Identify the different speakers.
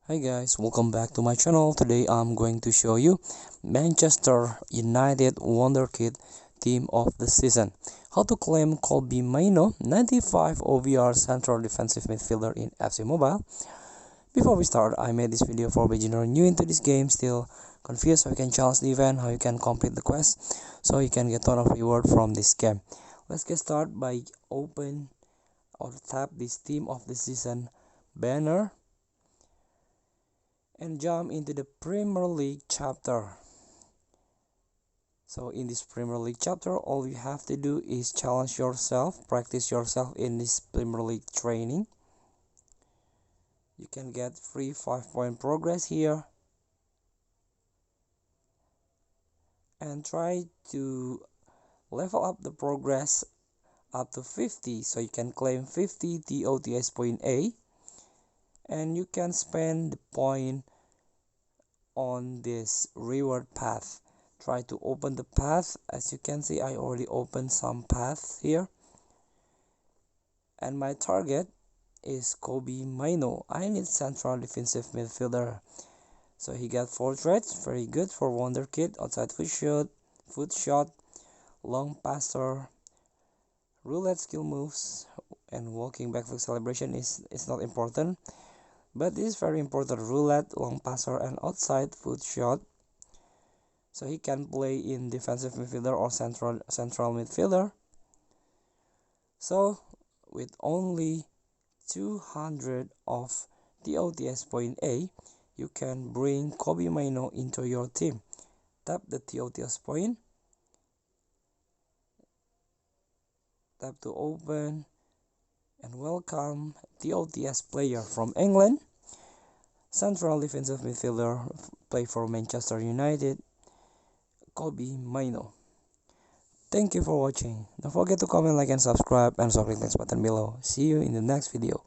Speaker 1: Hi guys, welcome back to my channel. Today I'm going to show you Manchester United Wonderkid team of the season. How to claim Kobbie Mainoo, 95 OVR central defensive midfielder in FC Mobile. Before we start, I made this video for beginner new into this game, still confused how you can challenge the event, how you can complete the quest, so you can get a ton of reward from this game. Let's get started by open or tap this team of the season banner and jump into the Premier League chapter. So in this Premier League chapter, all you have to do is challenge yourself, practice yourself in this Premier League training. You can get free 5-point progress here and try to level up the progress up to 50, so you can claim 50 TOTS point A, and you can spend the point on this reward path. Try to open the path. As you can see, I already opened some paths here, and my target is Kobbie Mainoo. I need central defensive midfielder, so he got 4 traits, very good for Wonderkid. Outside foot shot, long passer, roulette skill moves, and walking back for celebration is not important, but this is very important: roulette, long passer, and outside foot shot. So he can play in defensive midfielder or central midfielder. So with only 200 of TOTS point A, you can bring Kobbie Mainoo into your team. Tap the TOTS point, tap to open, and welcome TOTS player from England, central defensive midfielder, play for Manchester United, Kobbie Mainoo. Thank you for watching. Don't forget to comment, like, and subscribe, and also click the next button below. See you in the next video.